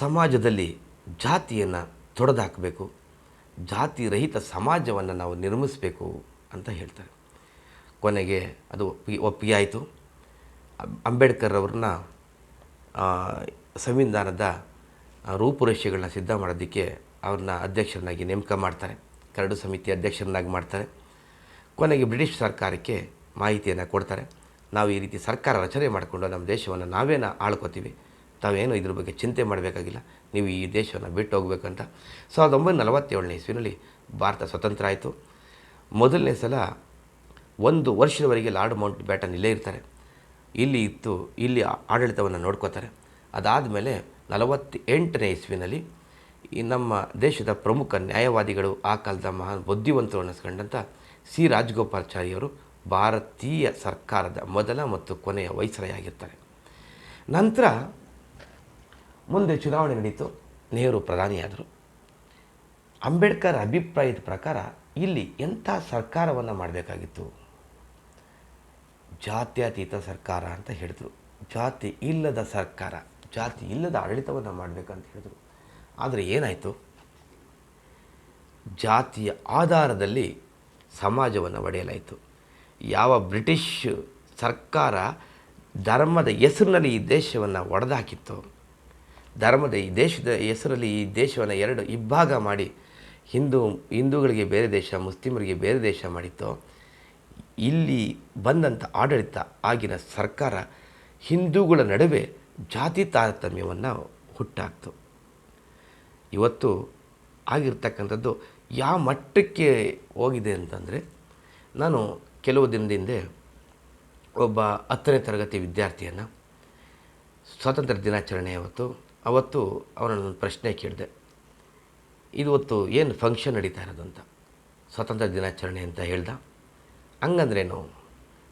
ಸಮಾಜದಲ್ಲಿ ಜಾತಿಯನ್ನು ತೊಡೆದುಹಾಕಬೇಕು, ಜಾತಿ ರಹಿತ ಸಮಾಜವನ್ನು ನಾವು ನಿರ್ಮಿಸಬೇಕು ಅಂತ ಹೇಳ್ತಾರೆ. ಕೊನೆಗೆ ಅದು ಒಪ್ಪಿಗೆ ಆಯಿತು. ಅಂಬೇಡ್ಕರ್ ಅವ್ರನ್ನ ಸಂವಿಧಾನದ ರೂಪುರೇಷೆಗಳನ್ನ ಸಿದ್ಧ ಮಾಡೋದಕ್ಕೆ ಅವ್ರನ್ನ ಅಧ್ಯಕ್ಷರನ್ನಾಗಿ ನೇಮಕ ಮಾಡ್ತಾರೆ, ಕರಡು ಸಮಿತಿ ಅಧ್ಯಕ್ಷರನ್ನಾಗಿ ಮಾಡ್ತಾರೆ. ಕೊನೆಗೆ ಬ್ರಿಟಿಷ್ ಸರ್ಕಾರಕ್ಕೆ ಮಾಹಿತಿಯನ್ನು ಕೊಡ್ತಾರೆ, ನಾವು ಈ ರೀತಿ ಸರ್ಕಾರ ರಚನೆ ಮಾಡಿಕೊಂಡು ನಮ್ಮ ದೇಶವನ್ನು ನಾವೇನ ಆಳ್ಕೋತೀವಿ, ತಾವೇನು ಇದ್ರ ಬಗ್ಗೆ ಚಿಂತೆ ಮಾಡಬೇಕಾಗಿಲ್ಲ, ನೀವು ಈ ದೇಶವನ್ನು ಬಿಟ್ಟು ಹೋಗಬೇಕಂತ. 1947ನೇ ಇಸ್ವಿನಲ್ಲಿ ಭಾರತ ಸ್ವತಂತ್ರ ಆಯಿತು. ಮೊದಲನೇ ಸಲ 1 ವರ್ಷದವರೆಗೆ ಲಾರ್ಡ್ ಮೌಂಟ್ ಬ್ಯಾಟನ್ ಇಲ್ಲೇ ಇರ್ತಾರೆ, ಇಲ್ಲಿ ಆಡಳಿತವನ್ನು ನೋಡ್ಕೋತಾರೆ. ಅದಾದಮೇಲೆ 48ನೇ ಇಸ್ವಿನಲ್ಲಿ ಈ ನಮ್ಮ ದೇಶದ ಪ್ರಮುಖ ನ್ಯಾಯವಾದಿಗಳು, ಆ ಕಾಲದ ಮಹಾನ್ ಬುದ್ಧಿವಂತರು ಅನ್ನಿಸ್ಕೊಂಡಂಥ ಸಿ ರಾಜಗೋಪಾಲಾಚಾರಿಯವರು ಭಾರತೀಯ ಸರ್ಕಾರದ ಮೊದಲ ಮತ್ತು ಕೊನೆಯ ವೈಸ್ರಾಯ್ ಆಗಿರ್ತಾರೆ. ನಂತರ ಮುಂದೆ ಚುನಾವಣೆ ನಡೀತು, ನೆಹರು ಪ್ರಧಾನಿಯಾದರು. ಅಂಬೇಡ್ಕರ್ ಅಭಿಪ್ರಾಯದ ಪ್ರಕಾರ ಇಲ್ಲಿ ಎಂಥ ಸರ್ಕಾರವನ್ನು ಮಾಡಬೇಕಾಗಿತ್ತು, ಜಾತ್ಯತೀತ ಸರ್ಕಾರ ಅಂತ ಹೇಳಿದರು. ಜಾತಿ ಇಲ್ಲದ ಸರ್ಕಾರ, ಜಾತಿ ಇಲ್ಲದ ಆಡಳಿತವನ್ನು ಮಾಡಬೇಕಂತ ಹೇಳಿದರು. ಆದರೆ ಏನಾಯಿತು, ಜಾತಿಯ ಆಧಾರದಲ್ಲಿ ಸಮಾಜವನ್ನು ಒಡೆಯಲಾಯಿತು. ಯಾವ ಬ್ರಿಟಿಷ್ ಸರ್ಕಾರ ಧರ್ಮದ ಹೆಸರಿನಲ್ಲಿ ಈ ದೇಶವನ್ನು ಒಡೆದಾಕಿತ್ತು, ಧರ್ಮದ ಈ ದೇಶದ ಹೆಸರಲ್ಲಿ ಈ ದೇಶವನ್ನು 2 ಇಬ್ಬಾಗ ಮಾಡಿ ಹಿಂದೂಗಳಿಗೆ ಬೇರೆ ದೇಶ, ಮುಸ್ಲಿಮರಿಗೆ ಬೇರೆ ದೇಶ ಮಾಡಿತ್ತು, ಇಲ್ಲಿ ಬಂದಂಥ ಆಡಳಿತ ಆಗಿನ ಸರ್ಕಾರ ಹಿಂದೂಗಳ ನಡುವೆ ಜಾತಿ ತಾರತಮ್ಯವನ್ನು ಹುಟ್ಟಾಕ್ತು. ಇವತ್ತು ಆಗಿರ್ತಕ್ಕಂಥದ್ದು ಯಾವ ಮಟ್ಟಕ್ಕೆ ಹೋಗಿದೆ ಅಂತಂದರೆ, ನಾನು ಕೆಲವು ದಿನದ ಹಿಂದೆ ಒಬ್ಬ 10ನೇ ತರಗತಿ ವಿದ್ಯಾರ್ಥಿಯನ್ನು ಸ್ವಾತಂತ್ರ್ಯ ದಿನಾಚರಣೆ ಅವತ್ತು ಅವನನ್ನು ಪ್ರಶ್ನೆ ಕೇಳಿದೆ, ಇವತ್ತು ಏನು ಫಂಕ್ಷನ್ ನಡೀತಾ ಇರೋದು ಅಂತ. ಸ್ವಾತಂತ್ರ್ಯ ದಿನಾಚರಣೆ ಅಂತ ಹೇಳ್ದ. ಹಂಗಂದ್ರೇನು,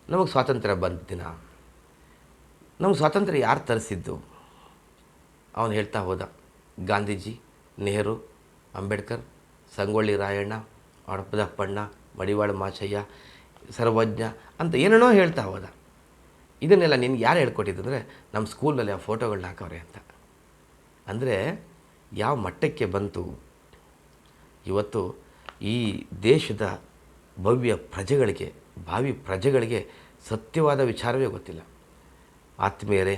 ನಮಗೆ ಸ್ವಾತಂತ್ರ್ಯ ಬಂದ ದಿನ, ನಮಗೆ ಸ್ವಾತಂತ್ರ್ಯ ಯಾರು ತರಿಸಿದ್ದು? ಅವನು ಹೇಳ್ತಾ ಹೋದ, ಗಾಂಧೀಜಿ, ನೆಹರು, ಅಂಬೇಡ್ಕರ್, ಸಂಗೊಳ್ಳಿ ರಾಯಣ್ಣ, ಹಡಪದಪ್ಪಣ್ಣ, ಮಡಿವಾಳ ಮಾಚಯ್ಯ, ಸರ್ವಜ್ಞ ಅಂತ ಏನೇನೋ ಹೇಳ್ತಾ ಹೋದ. ಇದನ್ನೆಲ್ಲ ನಿನ್ಗೆ ಯಾರು ಹೇಳ್ಕೊಟ್ಟಿದ್ದು ಅಂದರೆ, ನಮ್ಮ ಸ್ಕೂಲಲ್ಲಿ ಆ ಫೋಟೋಗಳನ್ನ ಹಾಕವ್ರೆ ಅಂತ. ಅಂದರೆ ಯಾವ ಮಟ್ಟಕ್ಕೆ ಬಂತು. ಇವತ್ತು ಈ ದೇಶದ ಭವ್ಯ ಪ್ರಜೆಗಳಿಗೆ, ಭಾವಿ ಪ್ರಜೆಗಳಿಗೆ ಸತ್ಯವಾದ ವಿಚಾರವೇ ಗೊತ್ತಿಲ್ಲ. ಆತ್ಮೀಯರೇ,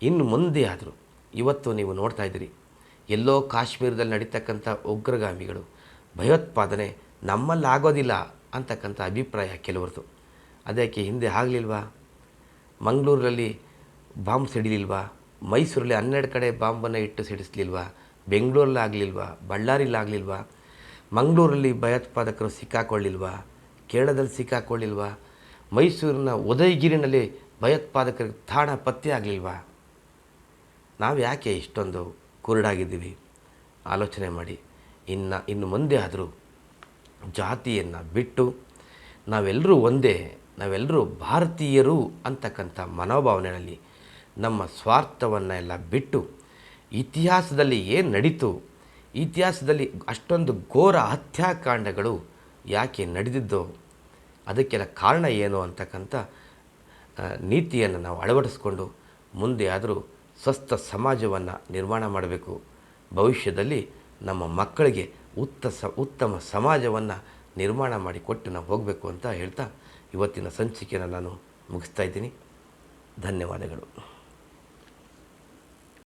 ಇನ್ನು ಮುಂದೆ ಆದರೂ ಇವತ್ತು ನೀವು ನೋಡ್ತಾ ಇದ್ದೀರಿ, ಎಲ್ಲೋ ಕಾಶ್ಮೀರದಲ್ಲಿ ನಡೀತಕ್ಕಂಥ ಉಗ್ರಗಾಮಿಗಳು, ಭಯೋತ್ಪಾದನೆ ನಮ್ಮಲ್ಲಿ ಆಗೋದಿಲ್ಲ ಅಂತಕ್ಕಂಥ ಅಭಿಪ್ರಾಯ ಕೆಲವ್ರದ್ದು. ಅದಕ್ಕೆ ಹಿಂದೆ ಆಗಲಿಲ್ವಾ? ಮಂಗಳೂರಲ್ಲಿ ಬಾಂಬ್ ಸಿಡಿಲಿಲ್ವಾ? ಮೈಸೂರಲ್ಲಿ 12 ಕಡೆ ಬಾಂಬನ್ನು ಇಟ್ಟು ಸಿಡಿಸಲಿಲ್ವಾ? ಬೆಂಗಳೂರಲ್ಲಿ ಆಗಲಿಲ್ವಾ? ಬಳ್ಳಾರಿಲಿ ಆಗಲಿಲ್ವಾ? ಮಂಗಳೂರಲ್ಲಿ ಭಯೋತ್ಪಾದಕರು ಸಿಕ್ಕಾಕೊಳ್ಳಿಲ್ವಾ? ಕೇರಳದಲ್ಲಿ ಸಿಕ್ಕಾಕೊಳ್ಳಿಲ್ವಾ? ಮೈಸೂರಿನ ಉದಯಗಿರಿನಲ್ಲಿ ಭಯೋತ್ಪಾದಕರ ತಾಣ ಪತ್ತೆ ಆಗಲಿಲ್ವಾ? ನಾವು ಯಾಕೆ ಇಷ್ಟೊಂದು ಕುರುಡಾಗಿದ್ದೀವಿ? ಆಲೋಚನೆ ಮಾಡಿ. ಇನ್ನು ಮುಂದೆ ಆದರೂ ಜಾತಿಯನ್ನು ಬಿಟ್ಟು ನಾವೆಲ್ಲರೂ ಒಂದೇ, ನಾವೆಲ್ಲರೂ ಭಾರತೀಯರು ಅಂತಕ್ಕಂಥ ಮನೋಭಾವನೆಯಲ್ಲಿ ನಮ್ಮ ಸ್ವಾರ್ಥವನ್ನೆಲ್ಲ ಬಿಟ್ಟು, ಇತಿಹಾಸದಲ್ಲಿ ಏನು ನಡೀತು, ಇತಿಹಾಸದಲ್ಲಿ ಅಷ್ಟೊಂದು ಘೋರ ಹತ್ಯಾಕಾಂಡಗಳು ಯಾಕೆ ನಡೆದಿದ್ದೋ, ಅದಕ್ಕೆಲ್ಲ ಕಾರಣ ಏನು ಅಂತಕ್ಕಂಥ ನೀತಿಯನ್ನು ನಾವು ಅಳವಡಿಸ್ಕೊಂಡು ಮುಂದೆ ಆದರೂ ಸ್ವಸ್ಥ ಸಮಾಜವನ್ನು ನಿರ್ಮಾಣ ಮಾಡಬೇಕು. ಭವಿಷ್ಯದಲ್ಲಿ ನಮ್ಮ ಮಕ್ಕಳಿಗೆ ಉತ್ತಮ ಸಮಾಜವನ್ನು ನಿರ್ಮಾಣ ಮಾಡಿಕೊಟ್ಟು ನಾವು ಹೋಗಬೇಕು ಅಂತ ಹೇಳ್ತಾ ಇವತ್ತಿನ ಸಂಚಿಕೆಯನ್ನು ನಾನು ಮುಗಿಸ್ತಾ ಇದ್ದೀನಿ. ಧನ್ಯವಾದಗಳು.